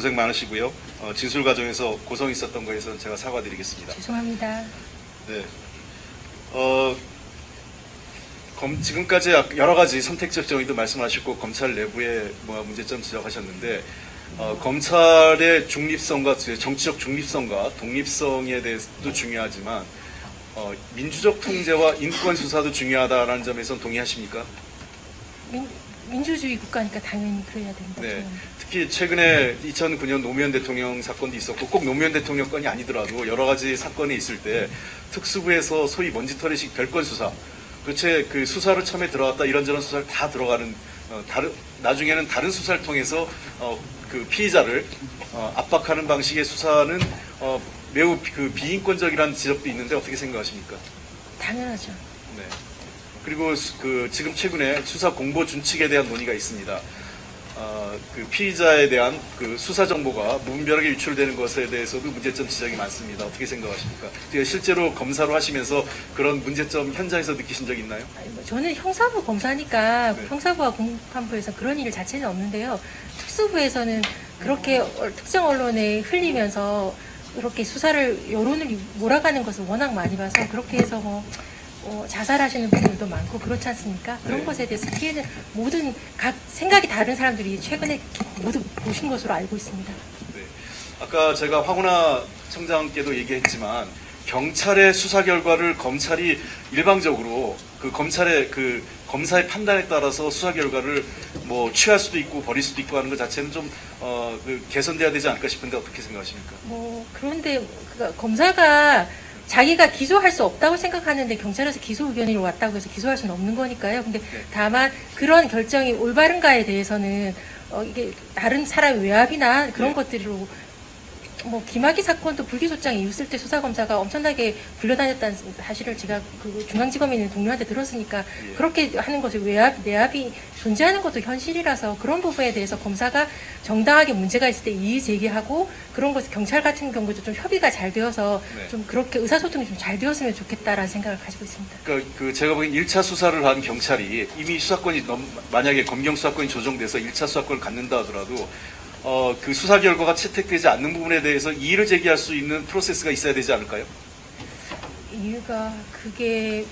고생 많으시고요. 진술 과정에서 고성이 있었던 거에서 제가 사과드리겠습니다. 죄송합니다. 네. 지금까지 여러 가지 선택적 정의도 말씀하셨고 검찰 내부의 문제점 지적하셨는데 검찰의 중립성과 정치적 중립성과 독립성에 대해서도 중요하지만 민주적 통제와 인권 수사도 중요하다라는 점에선 동의하십니까? 민주주의 국가니까 당연히 그래야 된다. 네. 특히 최근에 2009년 노무현 대통령 사건도 있었고 꼭 노무현 대통령 건이 아니더라도 여러 가지 사건이 있을 때 특수부에서 소위 먼지털이식 별건 수사, 도대체 그 수사로 처음에 들어갔다 이런저런 수사를 다 들어가는 나중에는 다른 수사를 통해서 그 피의자를 압박하는 방식의 수사는 매우 그 비인권적이라는 지적도 있는데 어떻게 생각하십니까? 당연하죠. 네. 그리고 지금 최근에 수사 공보 준칙에 대한 논의가 있습니다. 그 피의자에 대한 그 수사 정보가 무분별하게 유출되는 것에 대해서도 문제점 지적이 많습니다. 어떻게 생각하십니까? 실제로 검사로 하시면서 그런 문제점 현장에서 느끼신 적 있나요? 저는 형사부 검사니까 네. 형사부와 공판부에서 그런 일 자체는 없는데요. 특수부에서는 그렇게 특정 언론에 흘리면서 그렇게 수사를 여론을 몰아가는 것을 워낙 많이 봐서 그렇게 해서 자살하시는 분들도 많고 그렇지 않습니까? 그런 네. 것에 대해서 피해는 모든 각 생각이 다른 사람들이 최근에 모두 보신 것으로 알고 있습니다. 네. 아까 제가 황운하 청장께도 얘기했지만 경찰의 수사 결과를 검찰이 일방적으로 그 검사의 판단에 따라서 수사 결과를 취할 수도 있고 버릴 수도 있고 하는 것 자체는 좀 개선돼야 되지 않을까 싶은데 어떻게 생각하십니까? 그런데 검사가 자기가 기소할 수 없다고 생각하는데 경찰에서 기소 의견이 왔다고 해서 기소할 수는 없는 거니까요. 근데 다만 그런 결정이 올바른가에 대해서는 이게 다른 사람의 외압이나 그런 네. 것들로 김학의 사건도 불기소장이 있을 때 수사검사가 엄청나게 불려다녔다는 사실을 제가 그 중앙지검에 있는 동료한테 들었으니까 예. 그렇게 하는 것이 내압이 존재하는 것도 현실이라서 그런 부분에 대해서 검사가 정당하게 문제가 있을 때 이의 제기하고 그런 것을 경찰 같은 경우도 좀 협의가 잘 되어서 네. 좀 그렇게 의사소통이 좀 잘 되었으면 좋겠다라는 생각을 가지고 있습니다. 그러니까 제가 보기엔 1차 수사를 한 경찰이 이미 수사권이 만약에 검경 수사권이 조정돼서 1차 수사권을 갖는다 하더라도 그 수사 결과가 채택되지 않는 부분에 대해서 이의를 제기할 수 있는 프로세스가 있어야 되지 않을까요? 이유가 그게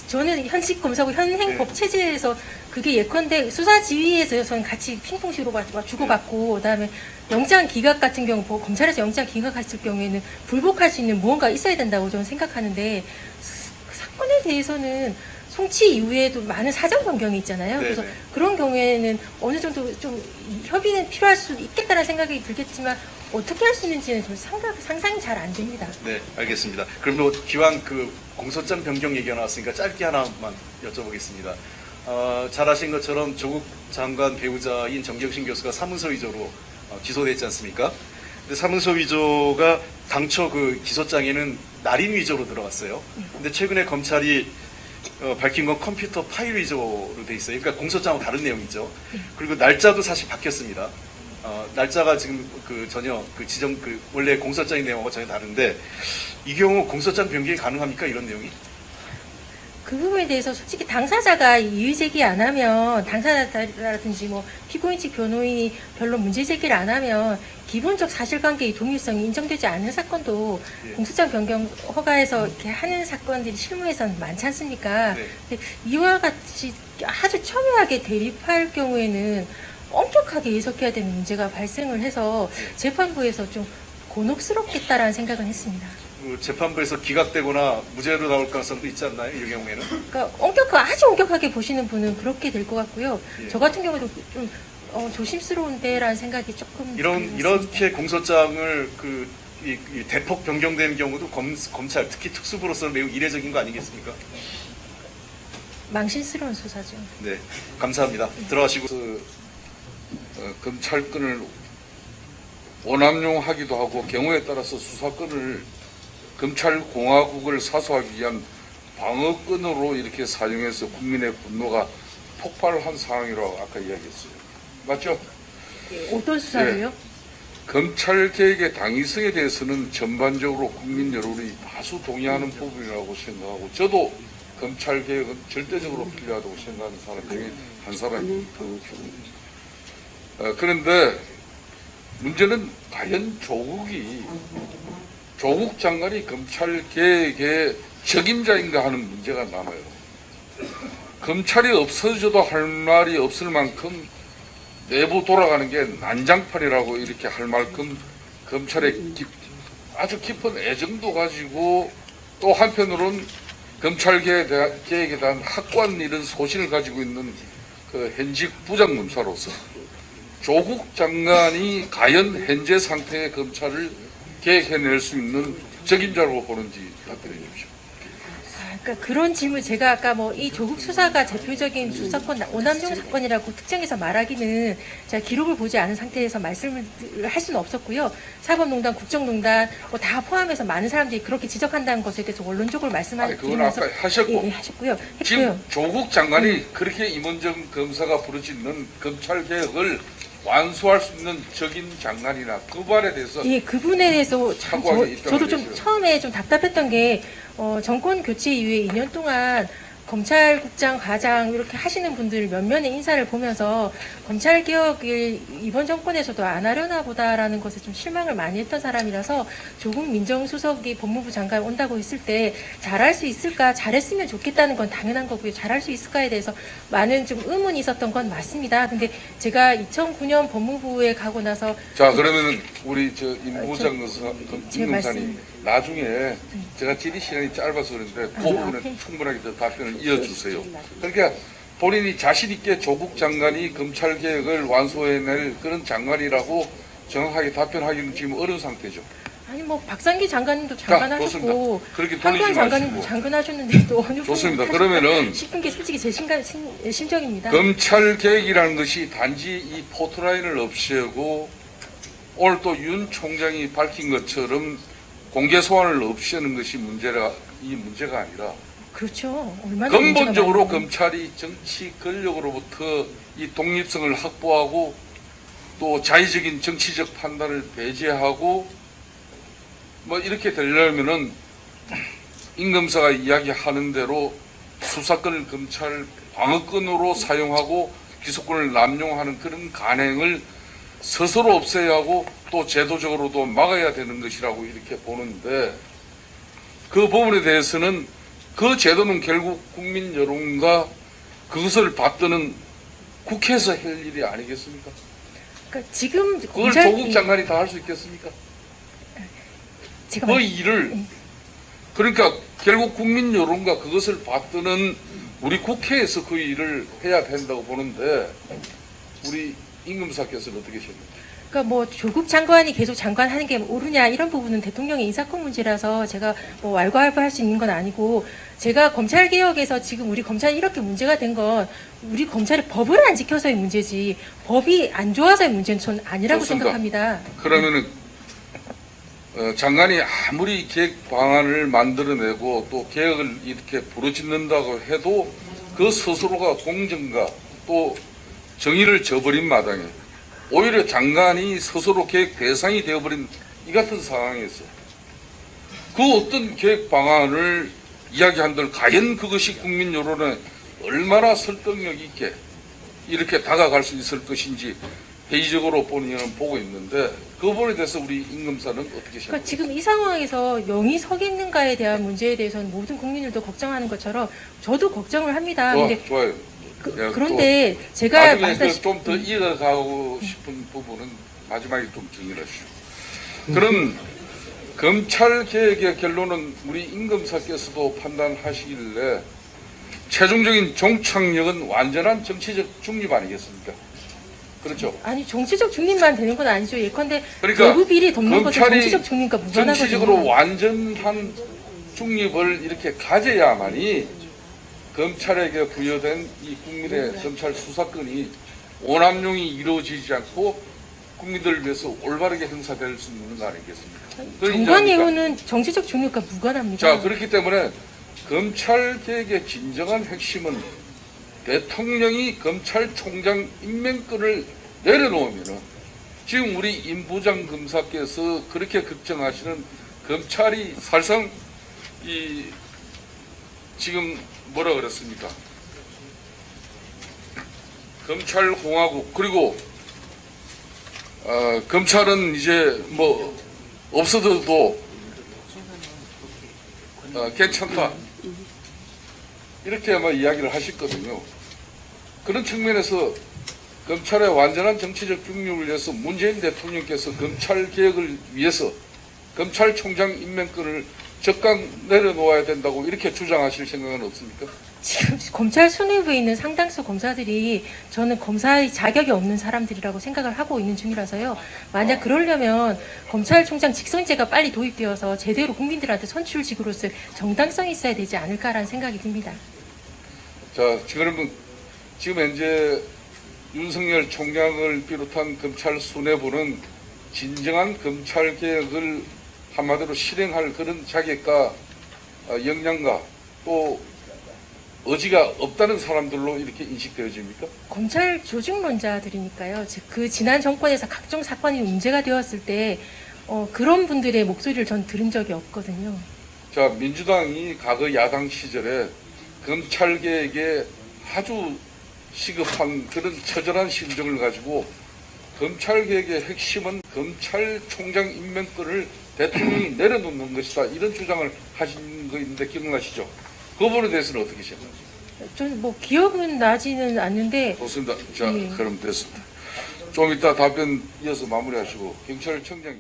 저는 현직 검사고 현행 네. 법 체제에서 그게 예컨대 수사 지휘에서는 같이 핑퐁식으로 주고받고 그다음에 영장 기각 같은 경우 검찰에서 영장 기각했을 경우에는 불복할 수 있는 무언가 있어야 된다고 저는 생각하는데 그 사건에 대해서는 송치 이후에도 많은 사정 변경이 있잖아요. 그래서 네네. 그런 경우에는 어느 정도 좀 협의는 필요할 수 있겠다는 생각이 들겠지만 어떻게 할 수 있는지는 좀 상상이 잘 안 됩니다. 네, 알겠습니다. 그럼 기왕 그 공소장 변경 얘기가 나왔으니까 짧게 하나만 여쭤보겠습니다. 잘 아신 것처럼 조국 장관 배우자인 정경심 교수가 사문서 위조로 기소됐지 않습니까? 근데 사문서 위조가 당초 그 기소장에는 날인 위조로 들어갔어요. 근데 최근에 검찰이 밝힌 건 컴퓨터 파일 위조로 돼 있어요. 그러니까 공소장하고 다른 내용이죠. 그리고 날짜도 사실 바뀌었습니다. 날짜가 지금 전혀 원래 공소장의 내용하고 전혀 다른데 이 경우 공소장 변경이 가능합니까? 이런 내용이? 그 부분에 대해서 솔직히 당사자가 이의 제기 안 하면 당사자라든지 피고인 측 변호인이 별로 문제 제기를 안 하면 기본적 사실관계의 동일성이 인정되지 않은 사건도 예. 공소장 변경 허가에서 이렇게 하는 사건들이 실무에서는 많지 않습니까? 네. 근데 이와 같이 아주 첨예하게 대립할 경우에는 엄격하게 해석해야 되는 문제가 발생을 해서 재판부에서 좀 곤혹스럽겠다라는 생각은 했습니다. 재판부에서 기각되거나 무죄로 나올 가능성도 있지 않나요? 이 경우에는? 그러니까 아주 엄격하게 보시는 분은 그렇게 될 것 같고요. 예. 저 같은 경우도 좀 조심스러운데라는 생각이 조금 이렇게 공소장을 이 대폭 변경되는 경우도 검찰 특히 특수부로서는 매우 이례적인 거 아니겠습니까? 망신스러운 수사죠. 네, 감사합니다. 들어가시고. 검찰권을 오남용하기도 하고 경우에 따라서 수사권을 검찰공화국을 사수하기 위한 방어권으로 이렇게 사용해서 국민의 분노가 폭발한 상황이라고 아까 이야기했어요. 맞죠? 어떤 수사를요? 검찰개혁의 당위성에 대해서는 전반적으로 국민 여론이 다수 동의하는 부분이라고 생각하고 저도 검찰개혁은 절대적으로 필요하다고 생각하는 사람 중에 한 사람입니다. 그런데 문제는 과연 조국 장관이 검찰 개혁의 적임자인가 하는 문제가 남아요. 검찰이 없어져도 할 말이 없을 만큼 내부 돌아가는 게 난장판이라고 이렇게 할 만큼 검찰에 아주 깊은 애정도 가지고 또 한편으로는 검찰 개혁에 대한 확고한 이런 소신을 가지고 있는 그 현직 부장검사로서 조국 장관이 과연 현재 상태의 검찰을 개혁해낼 수 있는 적임자로 보는지 답변해 주십시오. 그러니까 그런 질문 제가 아까 뭐 이 조국 수사가 대표적인 수사권 오남용 사건이라고 특정해서 말하기는 제가 기록을 보지 않은 상태에서 말씀을 할 수는 없었고요. 사법농단, 국정농단 뭐 다 포함해서 많은 사람들이 그렇게 지적한다는 것에 대해서 원론적으로 그건 말씀드리면서 아까 하셨고 하셨고요. 지금 했고요. 조국 장관이 그렇게 임원정 검사가 부르짖는 검찰 개혁을 완수할 수 있는 적인 장관이나 그 발에 대해서 예, 그분에 대해서 참 착오하게 입장을 저도 좀 내세요. 처음에 좀 답답했던 게 정권 교체 이후에 2년 동안 검찰국장, 과장 이렇게 하시는 분들 몇몇의 인사를 보면서 검찰 개혁을 이번 정권에서도 안 하려나 보다라는 것에 좀 실망을 많이 했던 사람이라서 조국 민정수석이 법무부 장관 온다고 했을 때 잘할 수 있을까, 잘했으면 좋겠다는 건 당연한 거고요. 잘할 수 있을까에 대해서 많은 좀 의문이 있었던 건 맞습니다. 근데 제가 2009년 법무부에 가고 나서 자 그러면은 우리 저 임부장 제 검사님 말씀. 나중에 제가 질의 시간이 짧아서 그런데 그 부분에 충분하게 더 답변을 이어주세요. 그러니까 본인이 자신 있게 조국 장관이 검찰 개혁을 완수해낼 그런 장관이라고 정확하게 답변하기는 지금 어려운 상태죠. 아니 뭐 박상기 장관님도 장관하셨고 좋습니다. 그렇게 돌리지 한관 장관님도 마시고. 장관하셨는데 또 어느 좋습니다. 분이 그러면은 싶은 게 솔직히 제 심정입니다. 검찰 개혁이라는 것이 단지 이 포트라인을 없애고 오늘 또 윤 총장이 밝힌 것처럼 공개 소환을 없애는 것이 문제가 아니라 그렇죠. 얼마나 근본적으로 문제가 많아요. 검찰이 정치 권력으로부터 이 독립성을 확보하고 또 자의적인 정치적 판단을 배제하고 뭐 이렇게 되려면은 임검사가 이야기하는 대로 수사권을 검찰 방어권으로 사용하고 기소권을 남용하는 그런 간행을 스스로 없애야 하고 또 제도적으로도 막아야 되는 것이라고 이렇게 보는데 그 부분에 대해서는 그 제도는 결국 국민 여론과 그것을 받드는 국회에서 할 일이 아니겠습니까? 그러니까 지금 그걸 조국 장관이 다 할 수 있겠습니까? 제가 그 일을 그러니까 결국 국민 여론과 그것을 받드는 우리 국회에서 그 일을 해야 된다고 보는데 우리 임검사께서는 어떻게 생각하십니까? 그러니까 뭐 조국 장관이 계속 장관하는 게 옳으냐 이런 부분은 대통령의 인사권 문제라서 제가 뭐 왈가왈부할 수 있는 건 아니고 제가 검찰 개혁에서 지금 우리 검찰이 이렇게 문제가 된 건 우리 검찰이 법을 안 지켜서의 문제지 법이 안 좋아서의 문제는 전 아니라고 좋습니다. 생각합니다. 그러면은 장관이 아무리 개혁 방안을 만들어내고 또 개혁을 이렇게 부르짖는다고 해도 그 스스로가 공정과 또 정의를 저버린 마당에 오히려 장관이 스스로 개혁 대상이 되어버린 이 같은 상황에서 그 어떤 개혁 방안을 이야기한들 과연 그것이 국민 여론에 얼마나 설득력 있게 이렇게 다가갈 수 있을 것인지 회의적으로 본인은 보고 있는데 그 부분에 대해서 우리 임검사는 어떻게 그러니까 생각합니까? 지금 이 상황에서 영이 서겠는가에 대한 문제에 대해서는 모든 국민들도 걱정하는 것처럼 저도 걱정을 합니다. 근데 좋아요. 그런데 제가 나중에 좀 더 이어가고 싶은 부분은 마지막에 좀 정리를 하시죠. 그럼 검찰 개혁의 결론은 우리 임검사께서도 판단하시길래 최종적인 종착역은 완전한 정치적 중립 아니겠습니까? 그렇죠. 아니 정치적 중립만 되는 건 아니죠. 예컨대 그러니까 외부 비리 돕는 것은 검찰이 정치적 중립과 무관하거든요. 정치적으로 완전한 중립을 이렇게 가져야만이 검찰에게 부여된 이 국민의 검찰 수사권이 오남용이 이루어지지 않고 국민들을 위해서 올바르게 행사될 수 있는 거 아니겠습니까? 그걸 정관 인정합니까? 예우는 정치적 중립과 무관합니다. 자, 그렇기 때문에 검찰 개혁의 진정한 핵심은 대통령이 검찰총장 임명권을 내려놓으면은 지금 우리 임 부장 검사께서 그렇게 걱정하시는 검찰이 사실상 이 지금 뭐라 그랬습니까? 검찰공화국 그리고 검찰은 이제 뭐 없어져도 괜찮다 이렇게 아마 이야기를 하셨거든요. 그런 측면에서 검찰의 완전한 정치적 중립을 위해서 문재인 대통령께서 검찰 개혁을 위해서 검찰총장 임명권을 적극 내려놓아야 된다고 이렇게 주장하실 생각은 없습니까? 지금 검찰 수뇌부에 있는 상당수 검사들이 저는 검사의 자격이 없는 사람들이라고 생각을 하고 있는 중이라서요. 만약 그러려면 검찰총장 직선제가 빨리 도입되어서 제대로 국민들한테 선출직으로서 정당성이 있어야 되지 않을까라는 생각이 듭니다. 자, 지금 현재 윤석열 총장을 비롯한 검찰 수뇌부는 진정한 검찰 개혁을 한마디로 실행할 그런 자격과 역량과 또 의지가 없다는 사람들로 이렇게 인식되어집니까? 검찰 조직론자들이니까요. 즉 그 지난 정권에서 각종 사건이 문제가 되었을 때 그런 분들의 목소리를 전 들은 적이 없거든요. 자, 민주당이 과거 야당 시절에 검찰 개혁에 아주 시급한 그런 처절한 심정을 가지고 검찰 개혁의 핵심은 검찰총장 임명권을 대통령이 내려놓는 것이다. 이런 주장을 하신 거 있는데 기억나시죠? 그 부분에 대해서는 어떻게 생각하세요? 저는 뭐 기억은 나지는 않는데 좋습니다. 자, 예. 그럼 됐습니다. 좀 이따 답변 이어서 마무리하시고 경찰청장이